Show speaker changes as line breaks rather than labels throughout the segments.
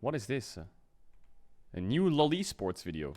What is this? A new LoL esports video.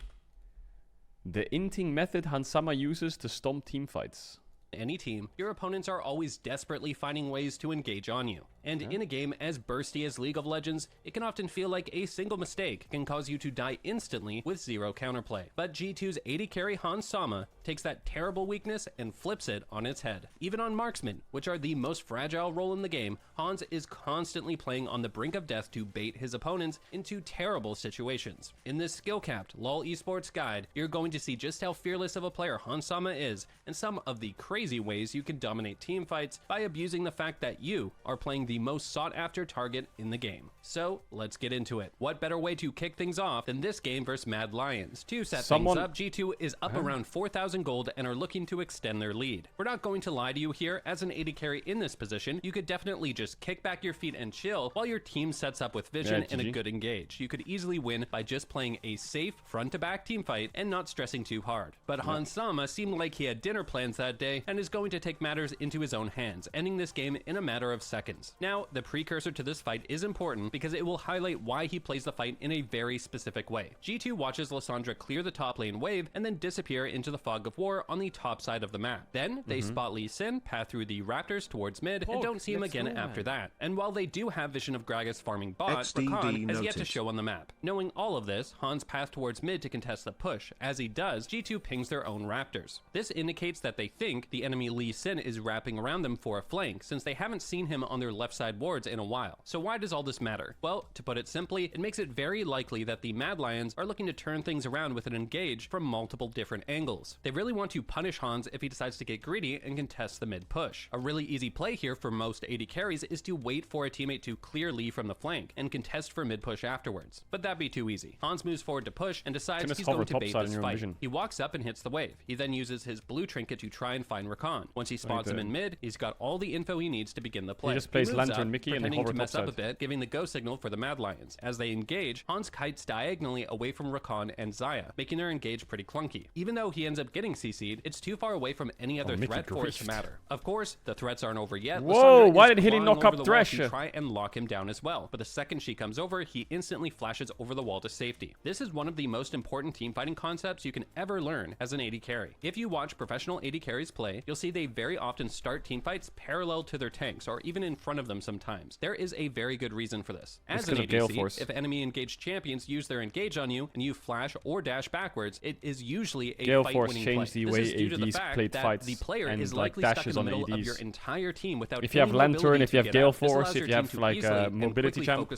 The INTING method Hansama uses to stomp teamfights.
Any team, your opponents are always desperately finding ways to engage on you. And in a game as bursty as League of Legends, it can often feel like a single mistake can cause you to die instantly with zero counterplay. But G2's AD carry Hansama takes that terrible weakness and flips it on its head. Even on marksmen, which are the most fragile role in the game, Hans is constantly playing on the brink of death to bait his opponents into terrible situations. In this skill-capped LoL esports guide, you're going to see just how fearless of a player Hansama is and some of the crazy ways you can dominate teamfights by abusing the fact that you are playing the most sought-after target in the game. So let's get into it. What better way to kick things off than this game versus Mad Lions? To set things up, G2 is up around 4,000 gold and are looking to extend their lead. We're not going to lie to you here. As an AD carry in this position, you could definitely just kick back your feet and chill while your team sets up with vision and a good engage. You could easily win by just playing a safe front-to-back team fight and not stressing too hard. But Hansama seemed like he had dinner plans that day and is going to take matters into his own hands, ending this game in a matter of seconds. Now, the precursor to this fight is important because it will highlight why he plays the fight in a very specific way. G2 watches Lissandra clear the top lane wave and then disappear into the fog of war on the top side of the map. Then they spot Lee Sin, path through the Raptors towards mid, and don't see him again after that. And while they do have vision of Gragas farming bot, Rakan has yet to show on the map. Knowing all of this, Hans path towards mid to contest the push. As he does, G2 pings their own Raptors. This indicates that they think the enemy Lee Sin is wrapping around them for a flank, since they haven't seen him on their left side wards in a while. So why does all this matter? Well, to put it simply, it makes it very likely that the Mad Lions are looking to turn things around with an engage from multiple different angles. They really want to punish Hans if he decides to get greedy and contest the mid push. A really easy play here for most AD carries is to wait for a teammate to clear Lee from the flank and contest for mid push afterwards. But that'd be too easy. Hans moves forward to push and decides he's going to bait this fight. He walks up and hits the wave. He then uses his blue trinket to try and find Rakan. Once he spots him in mid, he's got all the info he needs to begin the play.
He just plays Lantern Mickey and
pretending to mess up a bit, giving the go signal for the Mad Lions. As they engage, Hans kites diagonally away from Rakan and Xayah, making their engage pretty clunky. Even though he ends up getting CC'd, it's too far away from any other threat for it to matter. Of course, the threats aren't over yet.
Whoa, why did he knock up Thresh?
To try and lock him down as well, but the second she comes over, he instantly flashes over the wall to safety. This is one of the most important team fighting concepts you can ever learn as an AD carry. If you watch professional AD carries play, you'll see they very often start team fights parallel to their tanks, or even in front of them sometimes. There is a very good reason for this. As an ADC, if enemy engaged champions use their engage on you and you flash or dash backwards, it is usually a fight-winning play. This is due to the fact that the player is likely stuck in the middle of your entire team without
if you have Lantern, if you have Gale Force, if you have like a mobility champ, you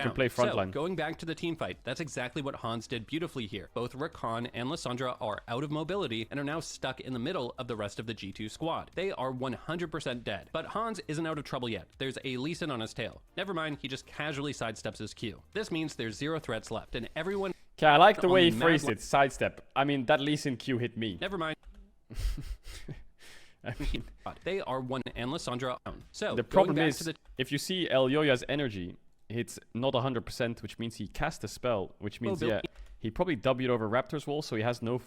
can play frontline.
So, going back to the team fight, that's exactly what Hans did beautifully here. Both Rakan and Lissandra are out of mobility and are now stuck in the middle of the rest of the G2 squad. They are 100% dead, but Hans isn't out of trouble yet. There's a Lee Sin on his tail. Never mind, he just casually sidesteps his Q. This means there's 0 threats left, and everyone...
Okay, I like the way he phrased it, sidestep. I mean, that Lee Sin Q hit me.
Never mind.
I mean,
they are one and Lissandra. So
the problem is, if you see El Yoya's energy, it's not 100%, which means he cast a spell, which means, yeah, he probably W'd over Raptor's wall, so he has no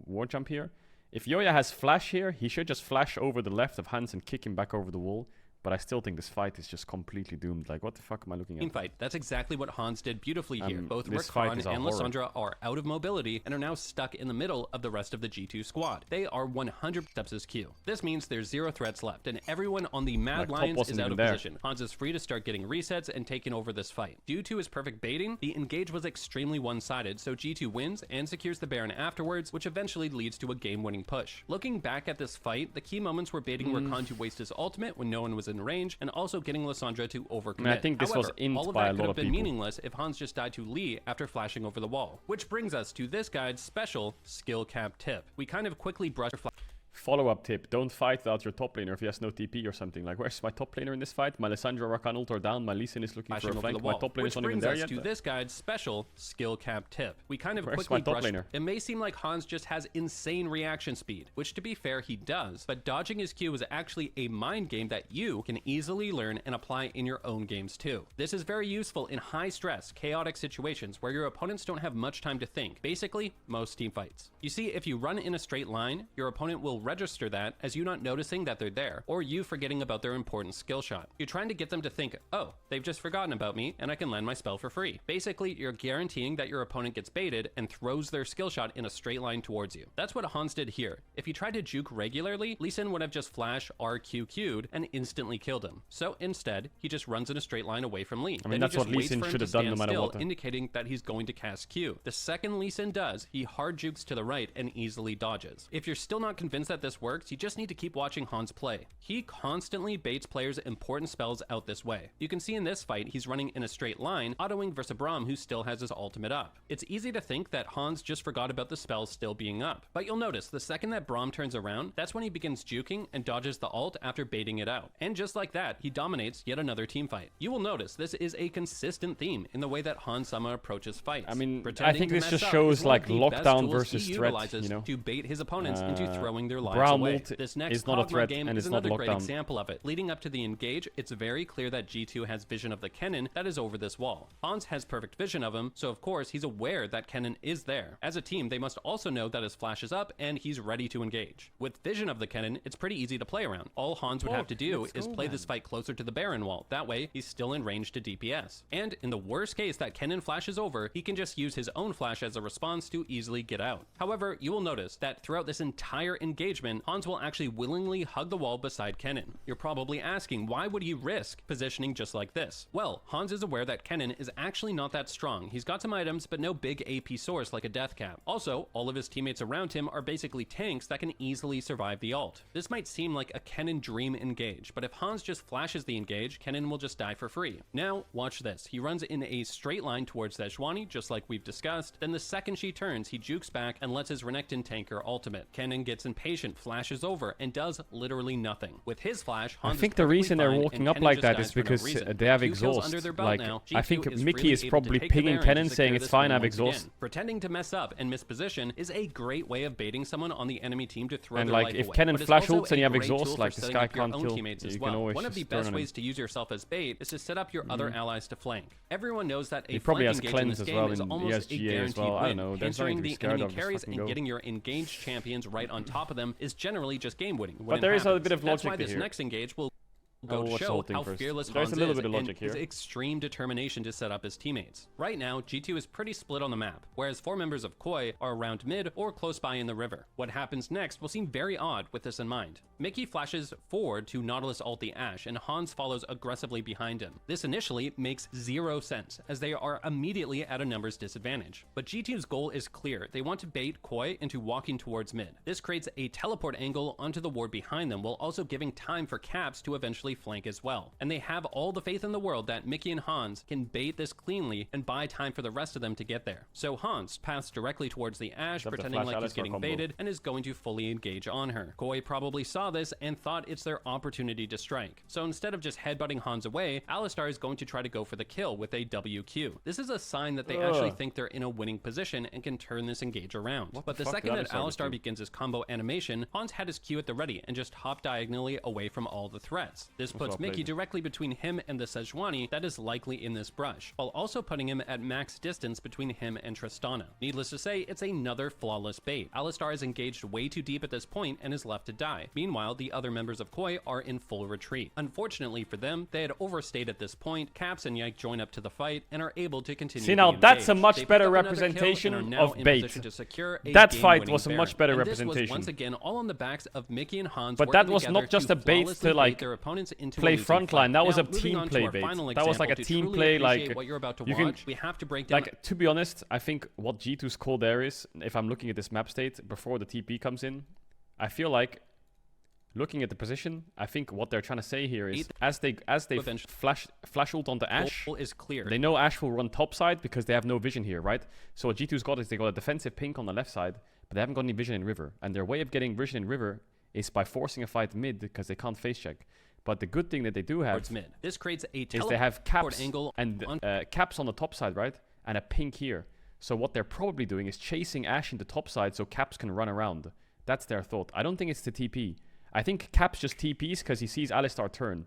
ward jump here. If Yoya has flash here, he should just flash over the left of Hans and kick him back over the wall. But I still think this fight is just completely doomed. Like, what the fuck am I looking at?
Fight. That's exactly what Hans did beautifully here. Both Rakan and Lissandra are out of mobility and are now stuck in the middle of the rest of the G2 squad. They are 100 steps as Q. This means there's 0 threats left, and everyone on the Mad Lions is out of position. Hans is free to start getting resets and taking over this fight. Due to his perfect baiting, the engage was extremely one-sided, so G2 wins and secures the Baron afterwards, which eventually leads to a game-winning push. Looking back at this fight, the key moments were baiting Rakan to waste his ultimate when no one was in range, and also getting Lissandra to overcommit.
I think this was int
all of
by
that
a lot
could have
of
been
people.
Meaningless if Hans just died to Lee after flashing over the wall. Which brings us to this guide's special skill cap tip. We kind of quickly brush
Follow-up tip, don't fight without your top laner if he has no TP or something. Like, where's my top laner in this fight? My Lissandra Rakan ult are down, my Lee Sin is looking for a flank, my top laner is not even there yet.
To this guide's special skill cap tip. We kind of quickly brush. It may seem like Hans just has insane reaction speed, which to be fair, he does, but dodging his Q is actually a mind game that you can easily learn and apply in your own games too. This is very useful in high-stress, chaotic situations where your opponents don't have much time to think. Basically, most team fights. You see, if you run in a straight line, your opponent will register that as you not noticing that they're there, or you forgetting about their important skill shot. You're trying to get them to think, oh, they've just forgotten about me and I can land my spell for free. Basically, you're guaranteeing that your opponent gets baited and throws their skill shot in a straight line towards you. That's what Hans did here. If he tried to juke regularly, Lee Sin would have just flash RQQ'd and instantly killed him. So instead, he just runs in a straight line away from Lee.
I mean, that's what Lee Sin should have done no matter what.
Indicating that he's going to cast Q. The second Lee Sin does, he hard jukes to the right and easily dodges. If you're still not convinced that this works, you just need to keep watching Hans play. He constantly baits players' important spells out this way. You can see in this fight, he's running in a straight line, autoing versus Braum, who still has his ultimate up. It's easy to think that Hans just forgot about the spells still being up, but you'll notice the second that Braum turns around, that's when he begins juking and dodges the ult after baiting it out. And just like that, he dominates yet another team fight. You will notice this is a consistent theme in the way that Hans Sama approaches fights.
I mean, I think this just shows like lockdown versus threat, you know,
to bait his opponents into throwing their lives
Braum
away.
ult
This next
is not a threat
game
and
is
it's not
another great
lockdown.
example of it. Leading up to the engage, it's very clear that G2 has vision of the Kennen that is over this wall. Hans has perfect vision of him, so of course he's aware that Kennen is there. As a team, they must also know that his flash is up and he's ready to engage. With vision of the Kennen, it's pretty easy to play around. All Hans would have to do is play this fight closer to the Baron wall. That way, he's still in range to DPS. And in the worst case that Kennen flashes over, he can just use his own flash as a response to easily get out. However, you will notice that throughout this entire engagement, Hans will actually willingly hug the wall beside Kennen. You're probably asking, why would he risk positioning just like this? Well, Hans is aware that Kennen is actually not that strong. He's got some items, but no big AP source like a death cap. Also, all of his teammates around him are basically tanks that can easily survive the ult. This might seem like a Kennen dream engage, but if Hans just flashes the engage, Kennen will just die for free. Now, watch this. He runs in a straight line towards Sejuani, just like we've discussed. Then the second she turns, he jukes back and lets his Renekton tanker ultimate. Kennen gets impatient, flashes over, and does literally nothing. With his flash, Hans
I think the reason they're walking up like that is because they have exhaust. Like, I think Mickey is probably pinging Kennen saying it's fine, I have exhaust.
Pretending to mess up and miss position is a great way of baiting someone on the enemy team to throw
and
their
like
life
if
away.
Kennen flash ults and you have
Great
exhaust,
tool
like
for
this
setting
guy
up your
can't
own
kill.
teammates as
You
well.
can always
One of the
just turn
best
on
ways
him.
to use yourself as bait is to set up your other allies to flank. Everyone knows that a
He probably
flank
has
engage in
cleanse
this
as
game
well
is
in
almost a
ESGA as
guaranteed
well. I don't
win.
know. There's nothing
Answering
to be
the
scared
enemy
of. Just
carries
fucking
and
go.
getting your engaged champions right on top of them is generally just game winning.
But there is a bit of
That's
logic
why this
here.
next engage will go to
what's
show
ulting
how
first?
fearless
There's
Hans
a little
is
bit of
and
logic
his
here.
extreme determination to set up his teammates. Right now, G2 is pretty split on the map, whereas 4 members of Koi are around mid or close by in the river. What happens next will seem very odd with this in mind. Mickey flashes forward to Nautilus ult the Ashe, and Hans follows aggressively behind him. This initially makes zero sense, as they are immediately at a numbers disadvantage. But G2's goal is clear. They want to bait Koi into walking towards mid. This creates a teleport angle onto the ward behind them, while also giving time for Caps to eventually flank as well. And they have all the faith in the world that Mickey and Hans can bait this cleanly and buy time for the rest of them to get there. So Hans paths directly towards the Ashe, pretending like he's getting baited, and is going to fully engage on her. Koi probably saw this and thought it's their opportunity to strike. So instead of just headbutting Hans away, Alistar is going to try to go for the kill with a WQ. This is a sign that they actually think they're in a winning position and can turn this engage around. But the second that Alistar begins his combo animation, Hans had his Q at the ready and just hopped diagonally away from all the threats. This puts Mickey directly between him and the Sejuani that is likely in this brush, while also putting him at max distance between him and Tristana. Needless to say, it's another flawless bait. Alistar is engaged way too deep at this point and is left to die. Meanwhile, the other members of Koi are in full retreat. Unfortunately for them, they had overstayed at this point. Caps and Yike join up to the fight and are able to continue.
See, now that's a much better
another
representation
kill and are now
of
in
bait.
position to secure a
That fight
game-winning
was a
Baron.
much better
And this was
representation.
once again all on the backs of Mickey and Hans.
But that
working
was
together
not just
to
a bait
flawlessly
to
bait
like
their opponents into a
play
losing
frontline.
fight.
That was
Now,
a
moving
team
on to
play
our
bait.
final
That was like a
example, to
team
truly
play.
appreciate
Like
what you're about to
you can,
watch, we have to break down.
like to be honest, I think what G2's call there is, if I'm looking at this map state before the TP comes in, I feel like looking at the position, I think what they're trying to say here is as they flash ult on the Ashe,
is clear.
they know Ashe will run top side because they have no vision here, right? So what G2's got is they got a defensive pink on the left side, but they haven't got any vision in river. And their way of getting vision in river is by forcing a fight mid because they can't face check. But the good thing that they do have
mid. This creates a
is they have caps
angle
and caps on the top side, right? And a pink here. So what they're probably doing is chasing Ashe into top side so caps can run around. That's their thought. I don't think it's the TP. I think caps just TPs because he sees Alistar turn.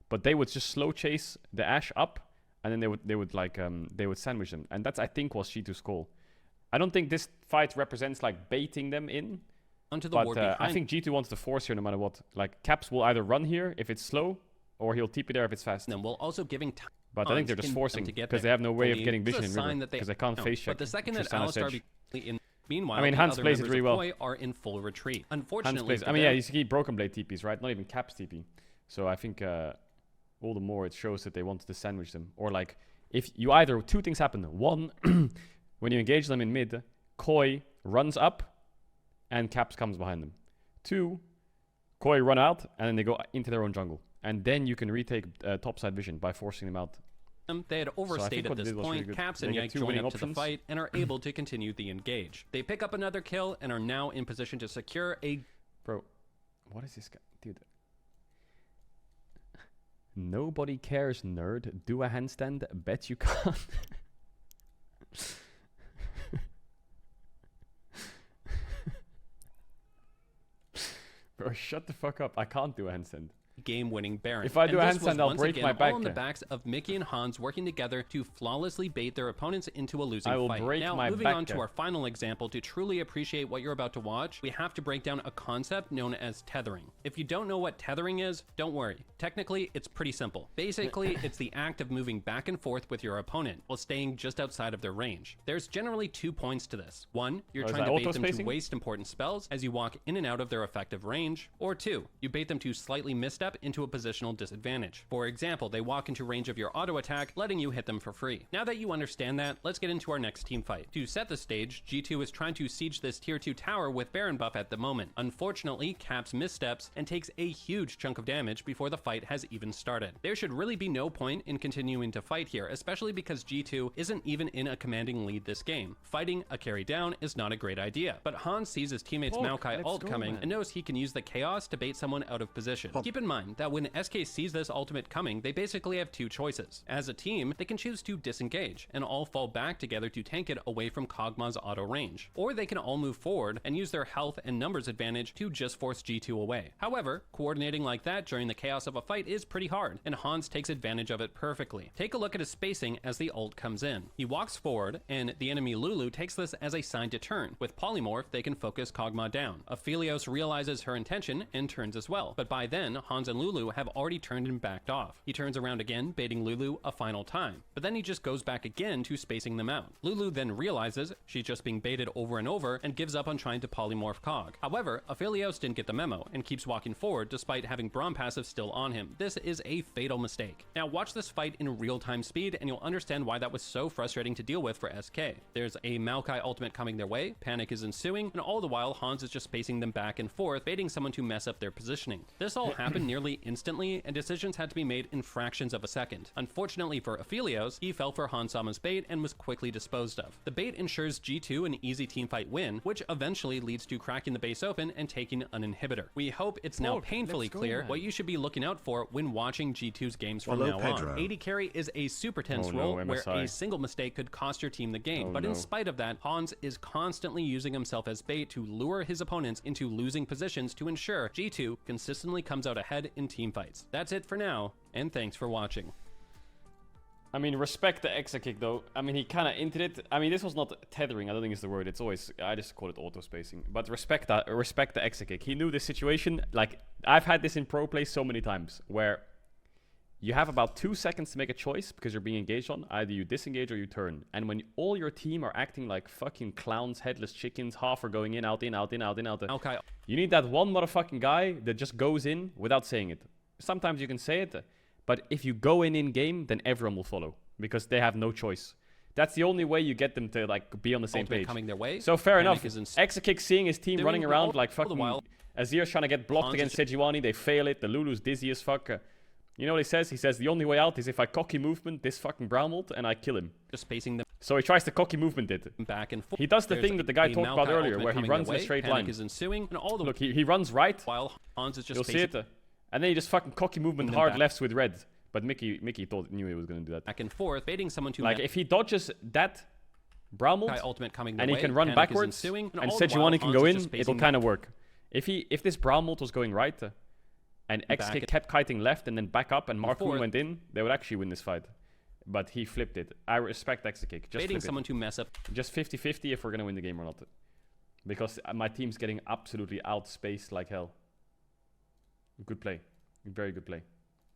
But they would just slow chase the Ashe up, and then they would sandwich them. And that's, I think, was G2's call. I don't think this fight represents like baiting them in.
onto the
But
ward behind.
I think G2 wants to force here no matter what. Like, Caps will either run here if it's slow, or he'll TP there if it's fast.
Them while also giving time.
But I think they're just forcing because they have no way of getting vision in river because they can't face check.
But the second that Alistar in meanwhole,
I mean, Hans plays it really well.
Are in full retreat.
Hans
Unfortunately,
plays, I mean, yeah, you see Broken Blade TPs, right? Not even Caps TP. So I think all the more it shows that they wanted to sandwich them. Or like, if you either, two things happen. One, when you engage them in mid, Koi runs up and Caps comes behind them. Two, Koi run out and then they go into their own jungle. And then you can retake topside vision by forcing them out.
They had overstayed at this point. Really Caps and Yank join up to the fight and are able to continue the engage. They pick up another kill and are now in position to secure a...
Bro, what is this guy? Dude. Nobody cares, nerd. Do a handstand. Bet you can't. Bro, shut the fuck up. I can't do a handstand.
Game-winning Baron.
If I do a handstand, I'll break my back.
All on the backs of Mickey and Hans working together to flawlessly bait their opponents into a losing
I will
fight.
break
now,
my
moving
back.
on to our final example, to truly appreciate what you're about to watch, we have to break down a concept known as tethering. If you don't know what tethering is, don't worry. Technically, it's pretty simple. Basically, it's the act of moving back and forth with your opponent while staying just outside of their range. There's generally 2 points to this. One, you're trying to bait them to waste important spells as you walk in and out of their effective range. Or two, you bait them to slightly misstep into a positional disadvantage. For example, they walk into range of your auto attack, letting you hit them for free. Now that you understand that, let's get into our next team fight. To set the stage, G2 is trying to siege this tier 2 tower with Baron buff at the moment. Unfortunately, Caps missteps and takes a huge chunk of damage before the fight has even started. There should really be no point in continuing to fight here, especially because G2 isn't even in a commanding lead this game. Fighting a carry down is not a great idea, but Hans sees his teammate's Maokai ult coming and knows he can use the chaos to bait someone out of position. Keep in mind that when SK sees this ultimate coming, they basically have 2 choices. As a team, they can choose to disengage and all fall back together to tank it away from Kog'Maw's auto range, or they can all move forward and use their health and numbers advantage to just force G2 away. However, coordinating like that during the chaos of a fight is pretty hard, and Hans takes advantage of it perfectly. Take a look at his spacing as the ult comes in. He walks forward, and the enemy Lulu takes this as a sign to turn. With Polymorph, they can focus Kog'Maw down. Aphelios realizes her intention and turns as well, but by then, Hans and Lulu have already turned and backed off. He turns around again, baiting Lulu a final time, but then he just goes back again to spacing them out. Lulu then realizes she's just being baited over and over and gives up on trying to polymorph Cog. However, Aphelios didn't get the memo and keeps walking forward despite having Braum passive still on him. This is a fatal mistake. Now watch this fight in real-time speed and you'll understand why that was so frustrating to deal with for SK. There's a Maokai ultimate coming their way, panic is ensuing, and all the while Hans is just spacing them back and forth, baiting someone to mess up their positioning. This all happened nearly instantly, and decisions had to be made in fractions of a second. Unfortunately for Aphelios, he fell for Hans Sama's bait and was quickly disposed of. The bait ensures G2 an easy teamfight win, which eventually leads to cracking the base open and taking an inhibitor. We hope it's now painfully clear what you should be looking out for when watching G2's games from now on. AD carry is a super tense role where a single mistake could cost your team the game, but in spite of that, Hans is constantly using himself as bait to lure his opponents into losing positions to ensure G2 consistently comes out ahead in teamfights. That's it for now, and thanks for watching.
I mean, respect the Exa kick though. I mean, he kind of hinted it. I mean, this was not tethering. I don't think it's the word. It's always, I just call it auto spacing. But respect that. Respect the Exa kick. He knew this situation. Like, I've had this in pro play so many times where you have about 2 seconds to make a choice because you're being engaged on. Either you disengage or you turn. And when all your team are acting like fucking clowns, headless chickens, half are going in, out, in, out, in, out, in, out.
Okay.
You need that one motherfucking guy that just goes in without saying it. Sometimes you can say it, but if you go in game, then everyone will follow because they have no choice. That's the only way you get them to like be on the same page.
Coming their way.
So fair enough. Exakick seeing his team running around like fucking Azir's trying to get blocked against Sejuani. They fail it. The Lulu's dizzy as fuck. You know what he says? He says the only way out is if I cocky movement this fucking Braumult and I kill him.
Just spacing them.
So he tries to cocky movement it.
Back and forth.
He does the thing that the guy talked about earlier where he runs in a straight line.
Is ensuing, and all the
Look, he runs right.
While Hans is just
you'll see it. And then he just fucking cocky movement hard lefts with red. But Mickey knew he was going to do that.
Back and forth, baiting someone to
like if he dodges that Braumult
ultimate coming
and he can run backwards and Sejuani can go in, it'll kind of work. If this Braumult was going right and XK kept kiting left and then back up and Markun went in, they would actually win this fight. But he flipped it. I respect Exakick. Just
baiting someone to mess up.
Just 50-50 if we're going to win the game or not. Because my team's getting absolutely outspaced like hell. Good play. Very good play.